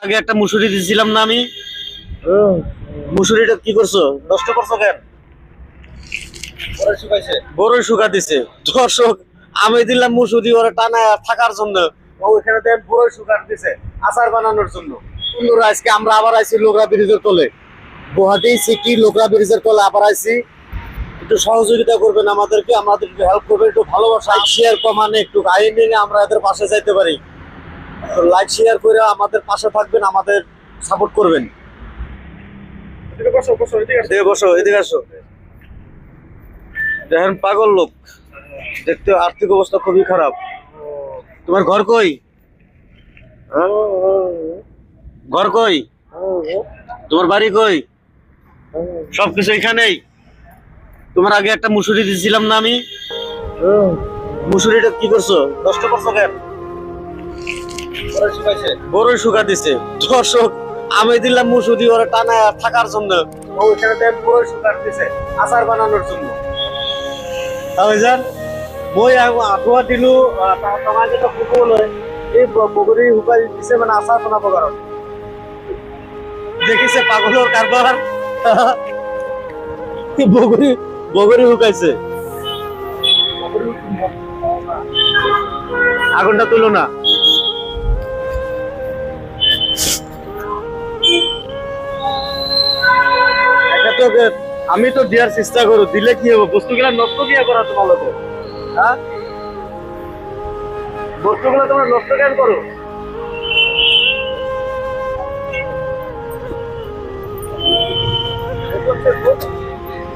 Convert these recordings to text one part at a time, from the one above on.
আগে একটা মুসুরি দিয়েছিলাম না আমি। মুসুরিটা কি করছো, নষ্ট করছো কেন? বড়ই শুকা দিছে দর্শক। আমি দিলাম মুসুরি ওরা টানা থাকার জন্য, ওইখানে দেন বড়ই শুকা দিছে আচার বানানোর জন্য। বন্ধুরা আজকে আমরা আবার আইছি লোকরা ব্রিজের তলে, গুয়াহাটি সিটি লোকরা ব্রিজের তলে আবার আইছি। একটু সহযোগিতা করবেন আমাদেরকে, আমাদের একটু হেল্প করবেন, একটু ভালোবাসা শেয়ার কমানে একটু গায়ে নিয়ে আমরা এদের পাশে যাইতে পারি। লাইক শেয়ার করে আমাদের পাশে থাকবেন, আমাদের সাপোর্ট করবেন। দেখেন পাগল লোক, দেখতে আর্থিক অবস্থা খুবই খারাপ। তোমার ঘর কই? ঘর কই? তোমার বাড়ি কই? সবকিছু এখানেই। তোমার আগে একটা মুসুরি দিয়েছিলাম না আমি। মুসুরিটা কি করছো, নষ্ট করছো কেন? বড়ই শুকা দিছে দর্শক। আমি দিলাম মুসুরি ওরা টানা থাকার জন্য, ওইখানে দেন বড়ই শুকা দিছে আচার বানানোর জন্য। তাহলে মই আঠুয়া দিলো তোমার যেটা ফুকল হয় এই বগরি শুকাই দিছে, মানে আচার বানাবো কারণ দেখিছে পাগলের কারবার। বগরি বগরি শুকাইছে, আগুনটা তুলো না। আমি তো দেওয়ার চেষ্টা করো, দিলে কি হবে? বস্তুগুলা নষ্ট কি করা তোমার লোক? হ্যাঁ, বস্তুগুলো তোমরা নষ্ট কেন করো?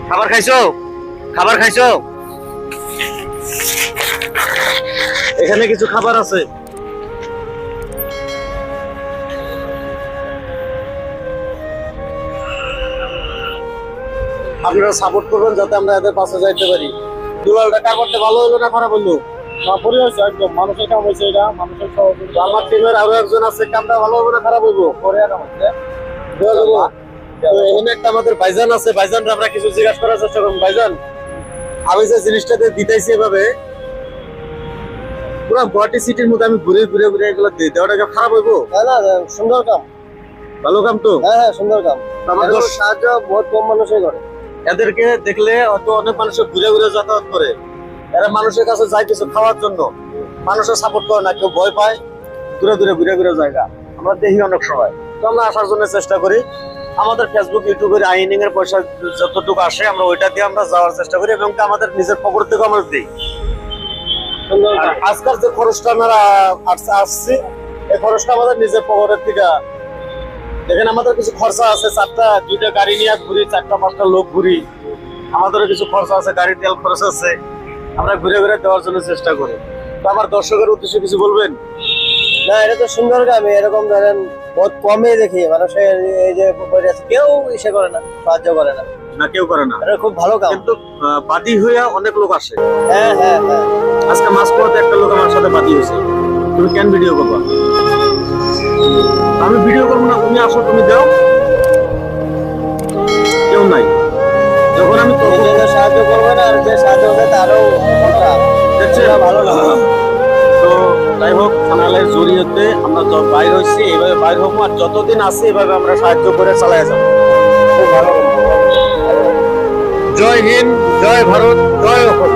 খাবার খাইছো? খাবার খাইছো? এখানে কিছু খাবার আছে। আপনারা সাপোর্ট করবেন যাতে আমরা এদের পাশে যাইতে পারি। দুলালটা কারবারটা ভালো হলো না খারাপ হলো? একদম মানুষের কাম হয়েছে, এটা মানুষের সহযোগিতা। আমার টিমের আরো একজন আছে, কামটা ভালো হবে না খারাপ হইব? এখানে একটা আমাদের ভাইজান আছে, ভাইজানরা আমরা কিছু জিজ্ঞাসা করার চেষ্টা করুন। ভাইজান, আমি যে জিনিসটাতে দিতেছি এভাবে পুরো গুয়াহাটি সিটির মধ্যে আমি ঘুরে ঘুরে ঘুরে এগুলো দিই, দেওয়াটা খারাপ হইব? না, সুন্দর কাম, ভালো কাম তো। হ্যাঁ, সুন্দর কাম। আমার সাহায্য বহুত কম মানুষই করে। এদেরকে দেখলে হয়তো অনেক মানুষ ঘুরে ঘুরে যাতায়াত করে, এরা মানুষের কাছে যায় কিছু খাওয়ার জন্য, মানুষের সাপোর্ট করে না, কেউ ভয় পায়, দূরে দূরে ঘুরে ঘুরে জায়গা আমরা দেখি অনেক সময়। তো আমরা আসার জন্য চেষ্টা করি, আমাদের ফেসবুক ইউটিউবের আইনিং এর পয়সা যতটুকু আসে আমরা ওইটা দিয়ে আমরা যাওয়ার চেষ্টা করি, এবং আমাদের নিজের পকেট থেকে আমরা দিই। আজকাল যে খরচটা আমরা আসছি, এই খরচটা আমাদের নিজের পকেটের থেকে। দেখেন আমাদের কিছু খরচা আছে, দুইটা গাড়ি নিয়ে ঘুরি, 4-5টা লোক ঘুরি, আমাদেরও কিছু খরচা আছে, গাড়ি তেল খরচ আছে, আমরা ঘুরে ঘুরে দেওয়ার জন্য চেষ্টা করি। তো আমার দর্শকের উদ্দেশ্যে কিছু বলবেন? না, এটা তো সুন্দর কাম। এরকম ধরেন বহুত কমই দেখি মানুষের এই যে কেউ ইসে করে না, সাহায্য করে না। না, কেউ করে না, এটা খুব ভালো কাম। কিন্তু বাদী হইয়া অনেক লোক আসে। হ্যাঁ হ্যাঁ হ্যাঁ, আজকে মাঝপথে একটা লোক আমার সাথে বাদী হয়েছে। তুমি কেন ভিডিও করবা? আমি ভিডিও করবো না, তুমি আসো, তুমি দাও, কেউ নাই। যখন আমি সাহায্য করবো না, আর যে সাহায্য হবে তারও ভালো লাগে। তো যাই হোক, চ্যানেলের জড়িয়েতে আমরা বাইর হয়েছি, এইভাবে বাইর হবো, আর যতদিন আছে এইভাবে আমরা সাহায্য করে চালাই যাবো। খুব ভালো। জয় হিন্দ, জয় ভারত, জয় অসম।